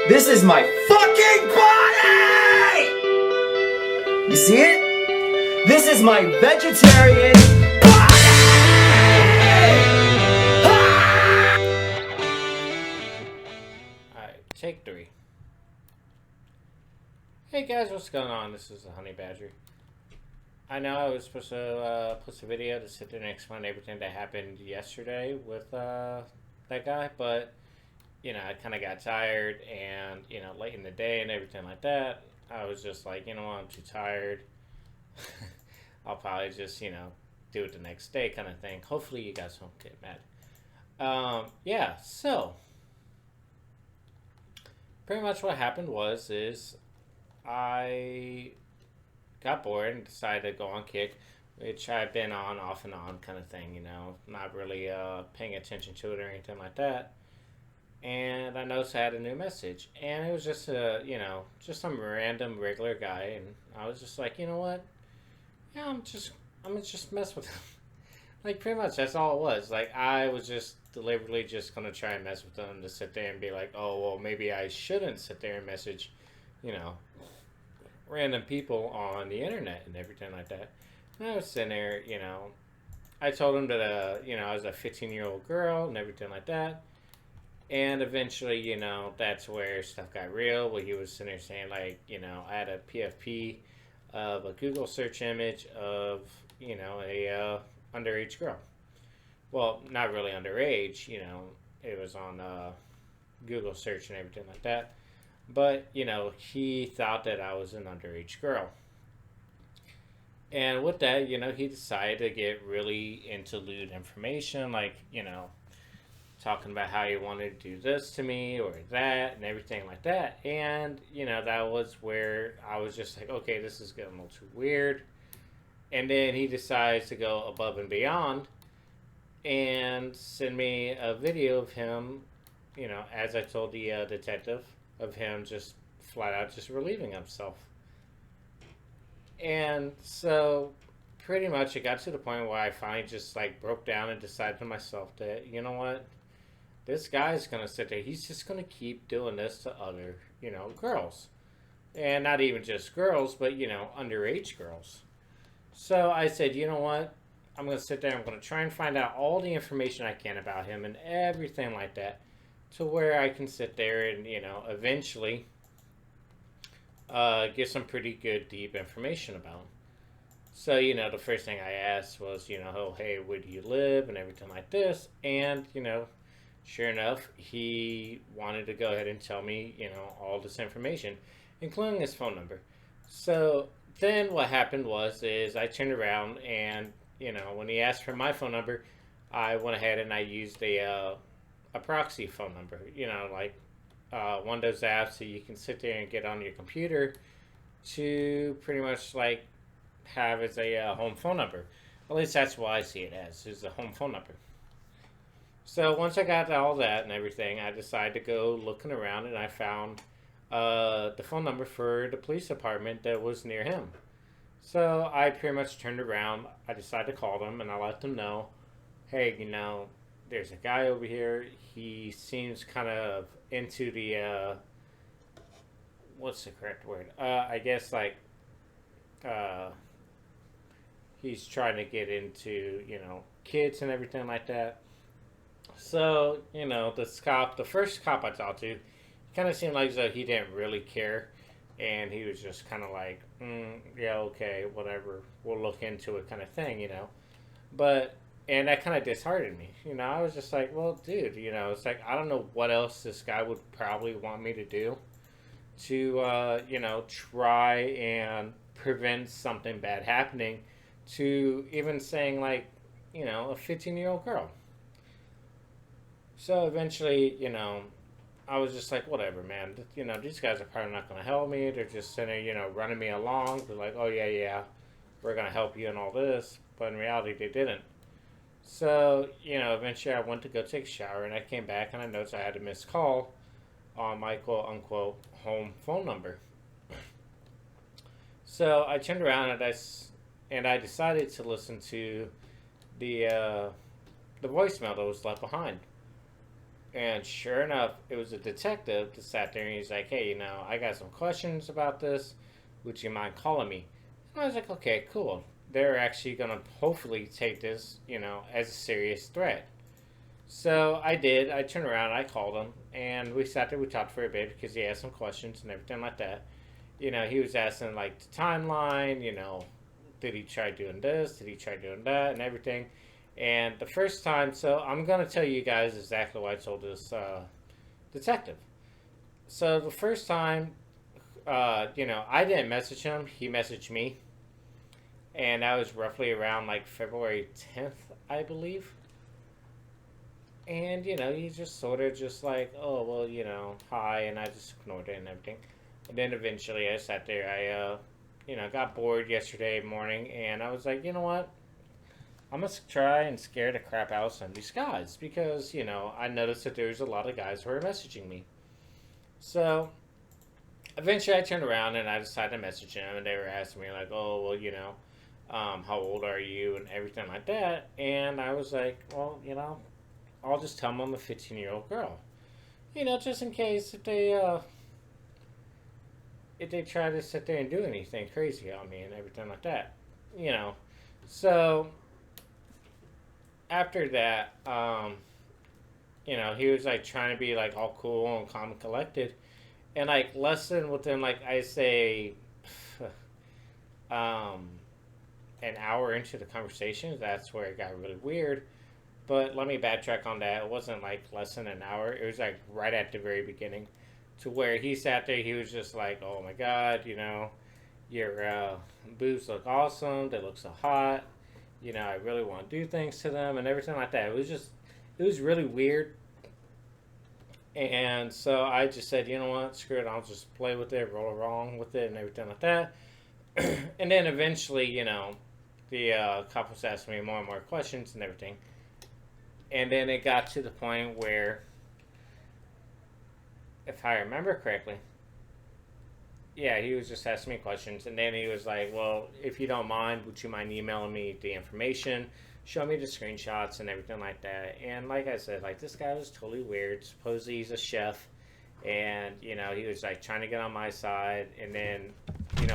This is my fucking body! You see it? This is my vegetarian body! Alright, take 3. Hey guys, what's going on? This is the Honey Badger. I know I was supposed to post a video to sit there and explain everything that happened yesterday with that guy, but you know, I kind of got tired and, you know, late in the day and everything like that. I was just like, you know what, I'm too tired. I'll probably just, you know, do it the next day kind of thing. Hopefully you guys won't get mad. Yeah, so pretty much what happened is I got bored and decided to go on Kick, which I've been on off and on kind of thing, you know, not really paying attention to it or anything like that. And I noticed I had a new message, and it was just you know, just some random regular guy, and I was just like, you know what? Yeah, I'm gonna just mess with him. Like, pretty much that's all it was. Like, I was just deliberately just gonna try and mess with them to sit there and be like, oh well, maybe I shouldn't sit there and message, you know, random people on the internet and everything like that. And I was sitting there, you know, I told him that you know, I was a 15-year-old girl and everything like that. And eventually, you know, that's where stuff got real. Where he was sitting there saying, like, you know, I had a PFP of a Google search image of, you know, a underage girl. Well, not really underage, you know, it was on Google search and everything like that. But, you know, he thought that I was an underage girl. And with that, you know, he decided to get really into lewd information, like, you know, talking about how he wanted to do this to me or that and everything like that. And, you know, that was where I was just like, okay, this is getting a little too weird. And then he decides to go above and beyond and send me a video of him, you know, as I told the detective, of him just flat out just relieving himself. And so pretty much it got to the point where I finally just like broke down and decided to myself that, you know what, this guy's gonna sit there. He's just gonna keep doing this to other, you know, girls, and not even just girls, but you know, underage girls. So I said, you know what? I'm gonna sit there. I'm gonna try and find out all the information I can about him and everything like that, to where I can sit there and, you know, eventually get some pretty good deep information about him. So, you know, the first thing I asked was, you know, oh, hey, where do you live and everything like this, and you know, sure enough, he wanted to go ahead and tell me, you know, all this information, including his phone number. So then what happened is I turned around and, you know, when he asked for my phone number, I went ahead and I used a proxy phone number, you know, like one of those apps that you can sit there and get on your computer to pretty much like have as a home phone number. At least that's what I see it as, is a home phone number. So once I got all that and everything, I decided to go looking around, and I found the phone number for the police department that was near him. So I pretty much turned around. I decided to call them, and I let them know, hey, you know, there's a guy over here. He seems kind of into the, what's the correct word? I guess like, he's trying to get into, you know, kids and everything like that. So, you know, the first cop I talked to, kind of seemed like as though he didn't really care. And he was just kind of like, yeah, okay, whatever. We'll look into it kind of thing, you know. And that kind of disheartened me. You know, I was just like, well, dude, you know, it's like, I don't know what else this guy would probably want me to do to, you know, try and prevent something bad happening to even saying, like, you know, a 15-year-old girl. So eventually, you know, I was just like, whatever, man. You know, these guys are probably not going to help me. They're just sitting there, you know, running me along. They're like, oh, yeah, we're going to help you and all this. But in reality, they didn't. So, you know, eventually I went to go take a shower, and I came back, and I noticed I had a missed call on my quote-unquote home phone number. So I turned around, and I decided to listen to the voicemail that was left behind. And sure enough, it was a detective that sat there and he's like, hey, I got some questions about this. Would you mind calling me? And I was like, okay, cool. They're actually going to hopefully take this, as a serious threat. So I did. I turned around, I called him, and we sat there, we talked for a bit because he asked some questions and everything like that. He was asking, like, the timeline, did he try doing this? Did he try doing that? And everything. And the first time, so I'm going to tell you guys exactly what I told this detective. So the first time, I didn't message him. He messaged me. And that was roughly around like February 10th, I believe. And, he just sort of just like, oh, well, hi. And I just ignored it and everything. And then eventually I sat there. Got bored yesterday morning. And I was like, you know what? I'm going to try and scare the crap out of some of these guys. Because, I noticed that there's a lot of guys who are messaging me. So eventually I turned around and I decided to message them. And they were asking me, like, oh, well, how old are you and everything like that. And I was like, well, I'll just tell them I'm a 15-year-old girl. Just in case if they try to sit there and do anything crazy on me and everything like that. You know. So after that, he was like trying to be like all cool and calm and collected. And like less than within like I say um an hour into the conversation, that's where it got really weird. But let me backtrack on that. It wasn't like less than an hour. It was like right at the very beginning, to where he sat there. He was just like, "Oh my God, your boobs look awesome. They look so hot. I really want to do things to them and everything like that." It was really weird. And so I just said, you know what, screw it. I'll just play with it, roll along with it, and everything like that. And then eventually, the couples asked me more and more questions and everything. And then it got to the point where, if I remember correctly, yeah, he was just asking me questions. And then he was like, well, if you don't mind, would you mind emailing me the information? Show me the screenshots and everything like that. And like I said, like this guy was totally weird. Supposedly he's a chef. And, he was like trying to get on my side. And then,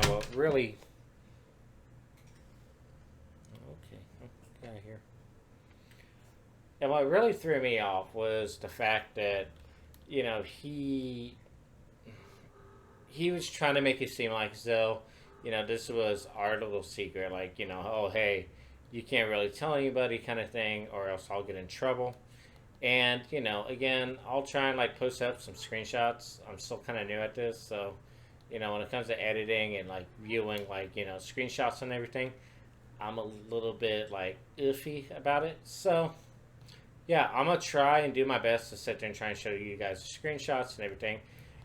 what really. Okay, get out of here. And what really threw me off was the fact that, he was trying to make it seem like as though, this was our little secret, like, oh hey, you can't really tell anybody kind of thing, or else I'll get in trouble. And, again, I'll try and like post up some screenshots. I'm still kind of new at this, so, when it comes to editing and like viewing like, screenshots and everything, I'm a little bit like iffy about it. So yeah, I'm gonna try and do my best to sit there and try and show you guys the screenshots and everything.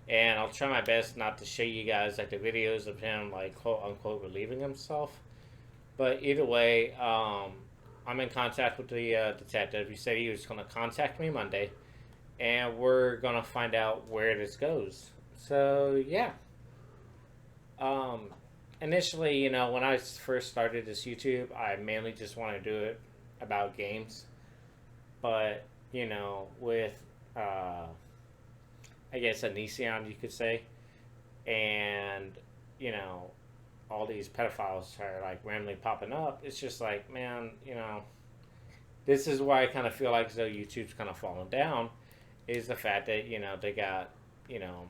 And I'll try my best not to show you guys like the videos of him like quote unquote relieving himself. But either way, I'm in contact with the detective. He said he was gonna contact me Monday, and we're gonna find out where this goes. So yeah. Um, Initially, when I first started this YouTube, I mainly just wanted to do it about games. But with I guess Onision, you could say, and you know all these pedophiles are like randomly popping up. It's just like, man, this is why I kind of feel like as though YouTube's kind of falling down, is the fact that they got you know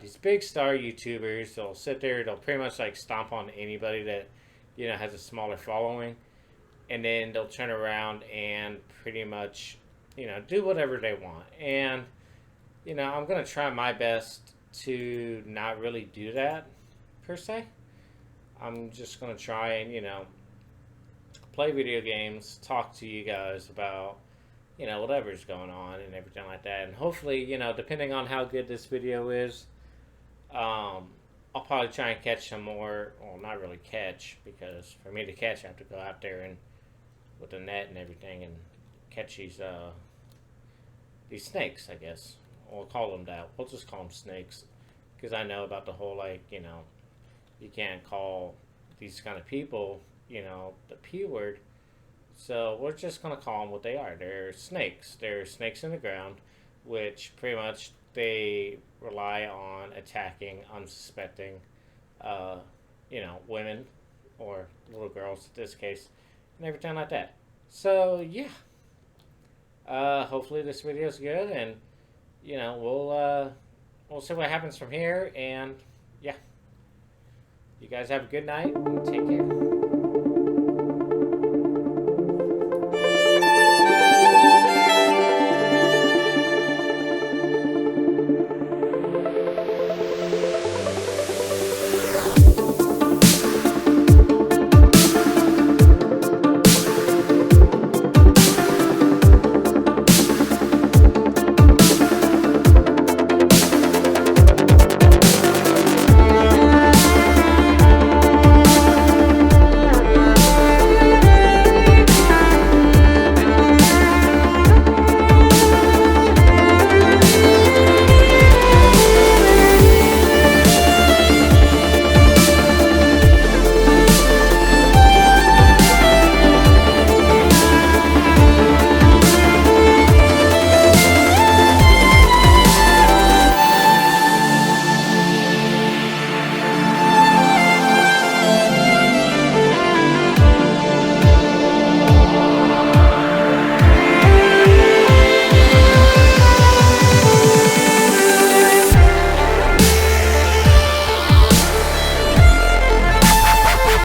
these big star YouTubers. They'll sit there, they'll pretty much like stomp on anybody that has a smaller following, and then they'll turn around and pretty much do whatever they want. And I'm gonna try my best to not really do that per se. I'm just gonna try and play video games, talk to you guys about whatever's going on and everything like that. And hopefully, depending on how good this video is, I'll probably try and catch some more. Well, not really catch, because for me to catch, I have to go out there and with the net and everything and catch these snakes, I guess. We'll call them that. We'll just call them snakes, because I know about the whole you can't call these kind of people the P word. So we're just gonna call them what they are. They're snakes. They're snakes in the ground, which pretty much they rely on attacking unsuspecting, uh, women or little girls in this case, and everything like that. So yeah, hopefully this video is good, and we'll see what happens from here. And yeah, you guys have a good night and take care.